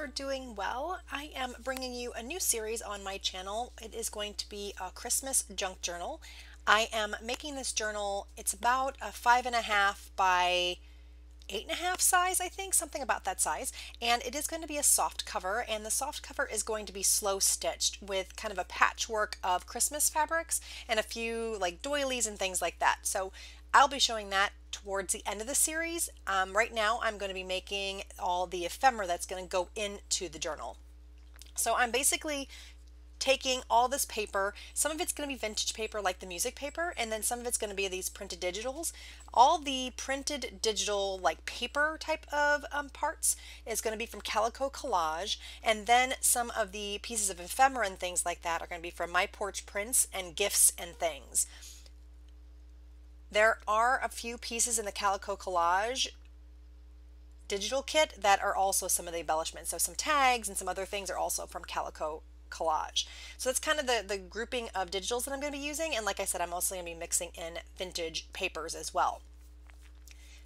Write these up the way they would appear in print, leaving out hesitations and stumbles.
you're doing well. I am bringing you a new series on my channel. It is going to be a Christmas junk journal. I am making this journal, it's about a 5.5 by 8.5 size, I think, something about that size. And it is going to be a soft cover, and the soft cover is going to be slow stitched with kind of a patchwork of Christmas fabrics and a few like doilies and things like that. So I'll be showing that towards the end of the series. Right now I'm going to be making all the ephemera that's going to go into the journal. So I'm basically taking all this paper. Some of it's going to be vintage paper like the music paper, and then some of it's going to be these printed digitals. All the printed digital like paper type of parts is going to be from Calico Collage, and then some of the pieces of ephemera and things like that are going to be from My Porch Prints and Gifts and Things. There are a few pieces in the Calico Collage digital kit that are also some of the embellishments. So some tags and some other things are also from Calico Collage. So that's kind of the grouping of digitals that I'm going to be using, and like I said, I'm also going to be mixing in vintage papers as well.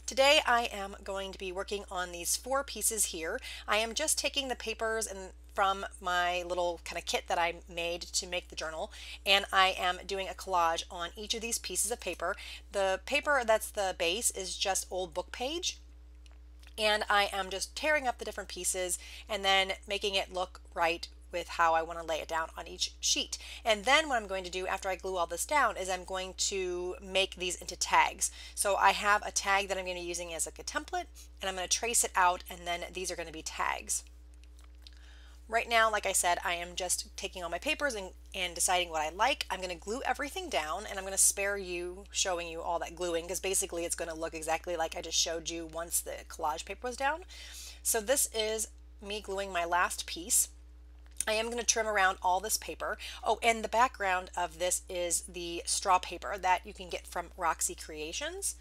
Today I am going to be working on these 4 pieces here. I am just taking the papers and from my little kind of kit that I made to make the journal, and I am doing a collage on each of these pieces of paper. The paper that's the base is just old book page, and I am just tearing up the different pieces and then making it look right with how I want to lay it down on each sheet. And then what I'm going to do after I glue all this down is I'm going to make these into tags. So I have a tag that I'm going to be using as like a template, and I'm going to trace it out, and then these are going to be tags. Right now, like I said, I am just taking all my papers and deciding what I like. I'm going to glue everything down, and I'm going to spare you showing you all that gluing because basically it's going to look exactly like I just showed you once the collage paper was down. So this is me gluing my last piece. I am going to trim around all this paper. Oh, and the background of this is the straw paper that you can get from Roxy Creations.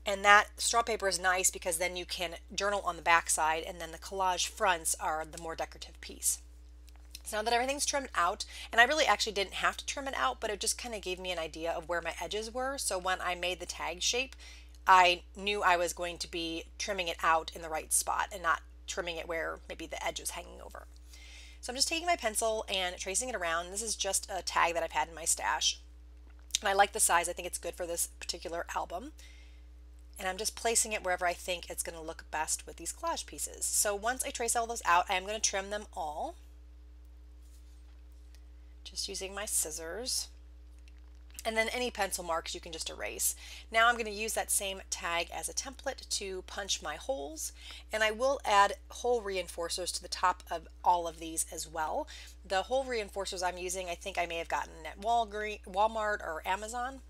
And that straw paper is nice because then you can journal on the back side, and then the collage fronts are the more decorative piece. So now that everything's trimmed out, and I really actually didn't have to trim it out, but it just kind of gave me an idea of where my edges were. So when I made the tag shape, I knew I was going to be trimming it out in the right spot and not trimming it where maybe the edge was hanging over. So I'm just taking my pencil and tracing it around. This is just a tag that I've had in my stash, and I like the size. I think it's good for this particular album, and I'm just placing it wherever I think it's going to look best with these collage pieces. So once I trace all those out, I am going to trim them all just using my scissors. And then any pencil marks you can just erase. Now I'm going to use that same tag as a template to punch my holes, and I will add hole reinforcers to the top of all of these as well. The hole reinforcers I'm using, I think I may have gotten at Walmart or Amazon.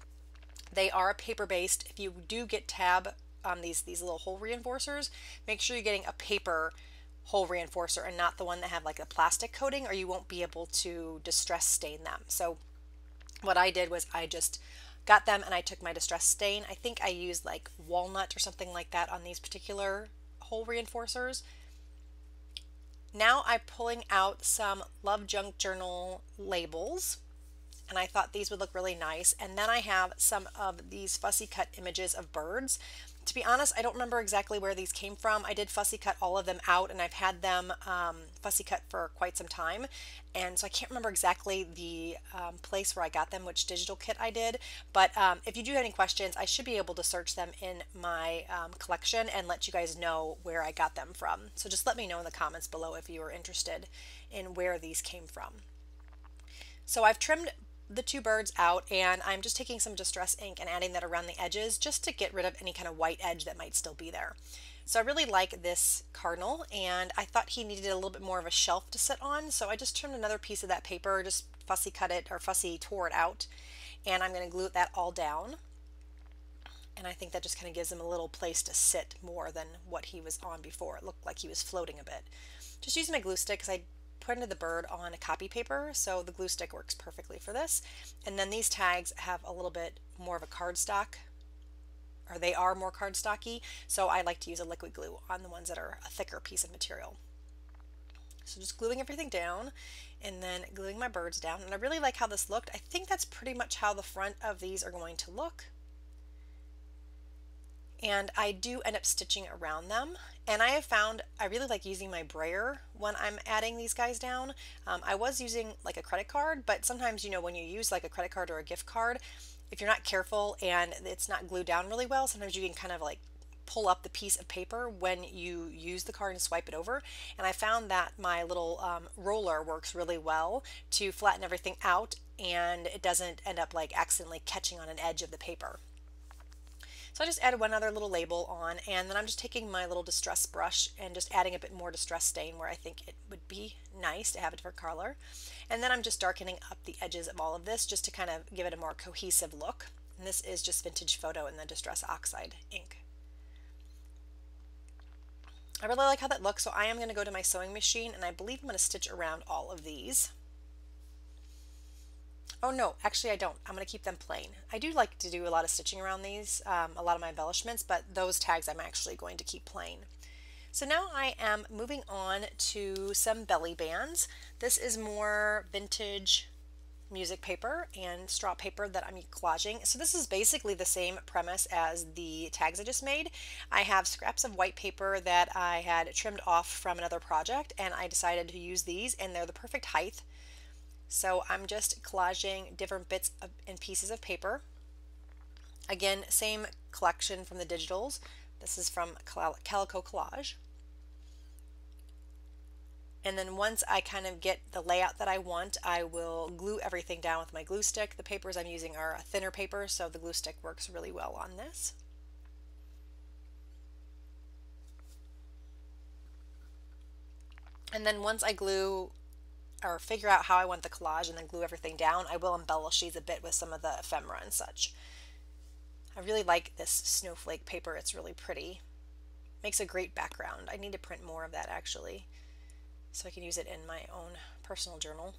They are paper-based. If you do get tab on these little hole reinforcers, make sure you're getting a paper hole reinforcer and not the one that have like a plastic coating, or you won't be able to distress stain them. So what I did was I just got them and I took my distress stain. I think I used like walnut or something like that on these particular hole reinforcers. Now I'm pulling out some Love Junk Journal labels, and I thought these would look really nice. And then I have some of these fussy cut images of birds. To be honest, I don't remember exactly where these came from. I did fussy cut all of them out, and I've had them fussy cut for quite some time, and so I can't remember exactly the place where I got them, which digital kit I did. But if you do have any questions, I should be able to search them in my collection and let you guys know where I got them from. So just let me know in the comments below if you are interested in where these came from. So I've trimmed the 2 birds out, and I'm just taking some distress ink and adding that around the edges just to get rid of any kind of white edge that might still be there. So I really like this cardinal, and I thought he needed a little bit more of a shelf to sit on, so I just trimmed another piece of that paper, just fussy cut it or fussy tore it out, and I'm going to glue that all down. And I think that just kind of gives him a little place to sit more than what he was on before. It looked like he was floating a bit. Just using my glue stick because I printed the bird on a copy paper, so the glue stick works perfectly for this. And then these tags have a little bit more of a cardstock, or they are more cardstocky, so I like to use a liquid glue on the ones that are a thicker piece of material. So just gluing everything down and then gluing my birds down, and I really like how this looked. I think that's pretty much how the front of these are going to look. and I do end up stitching around them. And I have found I really like using my brayer when I'm adding these guys down. I was using like a credit card, but sometimes, you know, when you use like a credit card or a gift card, if you're not careful and it's not glued down really well, sometimes you can kind of like pull up the piece of paper when you use the card and swipe it over. And I found that my little roller works really well to flatten everything out, and it doesn't end up like accidentally catching on an edge of the paper. So I just added one other little label on, and then I'm just taking my little distress brush and just adding a bit more distress stain where I think it would be nice to have a different color. And then I'm just darkening up the edges of all of this just to kind of give it a more cohesive look. And this is just Vintage Photo in the Distress Oxide ink. I really like how that looks, so I am going to go to my sewing machine, and I believe I'm going to stitch around all of these. Oh no, actually I don't. I'm going to keep them plain. I do like to do a lot of stitching around these, a lot of my embellishments, but those tags I'm actually going to keep plain. So now I am moving on to some belly bands. This is more vintage music paper and straw paper that I'm collaging. So this is basically the same premise as the tags I just made. I have scraps of white paper that I had trimmed off from another project, and I decided to use these, and they're the perfect height. So I'm just collaging different bits and pieces of paper. Again, same collection from the digitals. This is from Calico Collage. And then once I kind of get the layout that I want, I will glue everything down with my glue stick. The papers I'm using are a thinner paper, so the glue stick works really well on this. And then once I glue or figure out how I want the collage and then glue everything down, I will embellish these a bit with some of the ephemera and such. I really like this snowflake paper. It's really pretty. Makes a great background. I need to print more of that actually, so I can use it in my own personal journal.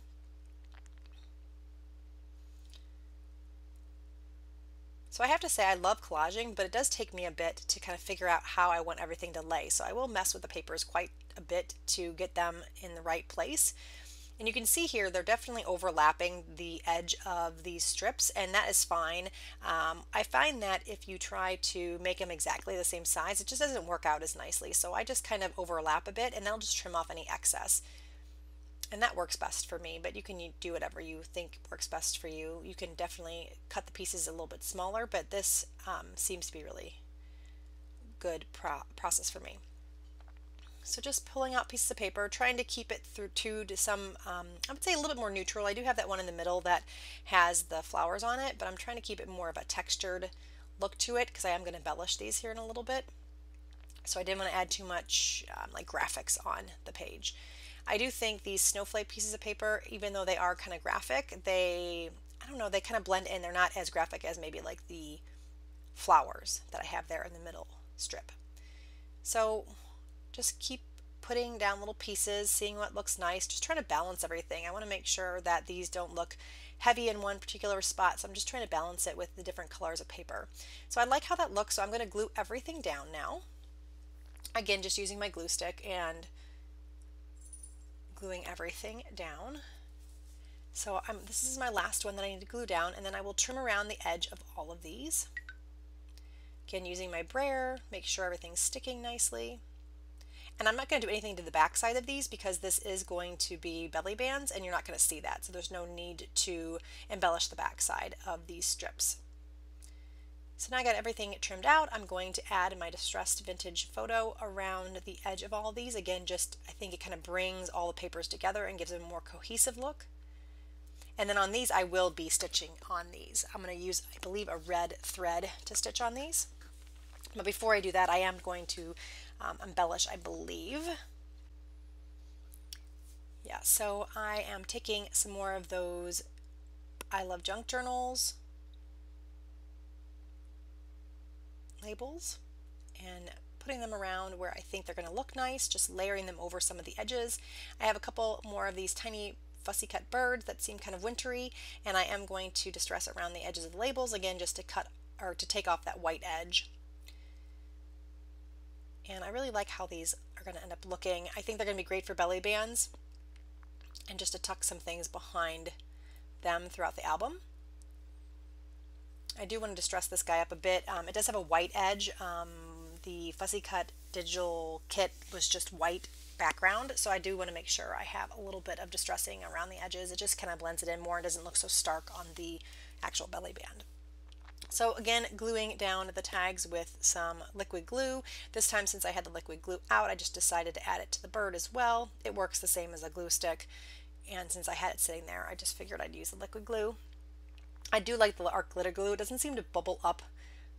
So I have to say I love collaging, but it does take me a bit to kind of figure out how I want everything to lay. So I will mess with the papers quite a bit to get them in the right place. And you can see here they're definitely overlapping the edge of these strips, and that is fine. I find that if you try to make them exactly the same size, it just doesn't work out as nicely. So I just kind of overlap a bit, and then I'll just trim off any excess. And that works best for me, but you can do whatever you think works best for you. You can definitely cut the pieces a little bit smaller, but this seems to be really good process for me. So just pulling out pieces of paper, trying to keep it through to some, I would say a little bit more neutral. I do have that one in the middle that has the flowers on it, but I'm trying to keep it more of a textured look to it because I am going to embellish these here in a little bit. So I didn't want to add too much like graphics on the page. I do think these snowflake pieces of paper, even though they are kind of graphic, I don't know, they kind of blend in. They're not as graphic as maybe like the flowers that I have there in the middle strip. So just keep putting down little pieces, seeing what looks nice, just trying to balance everything. I want to make sure that these don't look heavy in one particular spot, so I'm just trying to balance it with the different colors of paper. So I like how that looks, so I'm going to glue everything down now. Again, just using my glue stick and gluing everything down. So this is my last one that I need to glue down, and then I will trim around the edge of all of these. Again, using my brayer, make sure everything's sticking nicely. And I'm not going to do anything to the back side of these because this is going to be belly bands and you're not going to see that. So there's no need to embellish the back side of these strips. So now I got everything trimmed out. I'm going to add my Distressed Vintage Photo around the edge of all of these. Again, just I think it kind of brings all the papers together and gives them a more cohesive look. And then on these I will be stitching on these. I'm going to use, I believe, a red thread to stitch on these. But before I do that, I am going to embellish, I believe. Yeah, so I am taking some more of those I Love Junk Journals labels and putting them around where I think they're going to look nice, just layering them over some of the edges. I have a couple more of these tiny fussy cut birds that seem kind of wintry, and I am going to distress around the edges of the labels again just to cut or to take off that white edge. And I really like how these are going to end up looking. I think they're going to be great for belly bands and just to tuck some things behind them throughout the album. I do want to distress this guy up a bit. It does have a white edge. The Fussy Cut digital kit was just white background, so I do want to make sure I have a little bit of distressing around the edges. It just kind of blends it in more and doesn't look so stark on the actual belly band. So again, gluing down the tags with some liquid glue. This time, since I had the liquid glue out, I just decided to add it to the bird as well. It works the same as a glue stick, and since I had it sitting there, I just figured I'd use the liquid glue. I do like the art glitter glue. It doesn't seem to bubble up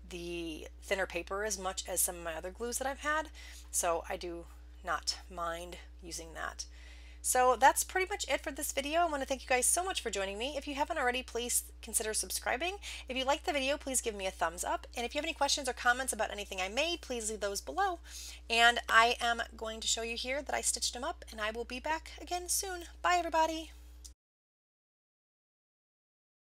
the thinner paper as much as some of my other glues that I've had, so I do not mind using that. So that's pretty much it for this video. I want to thank you guys so much for joining me. If you haven't already, please consider subscribing. If you liked the video, please give me a thumbs up. And if you have any questions or comments about anything I made, please leave those below. And I am going to show you here that I stitched them up, and I will be back again soon. Bye, everybody.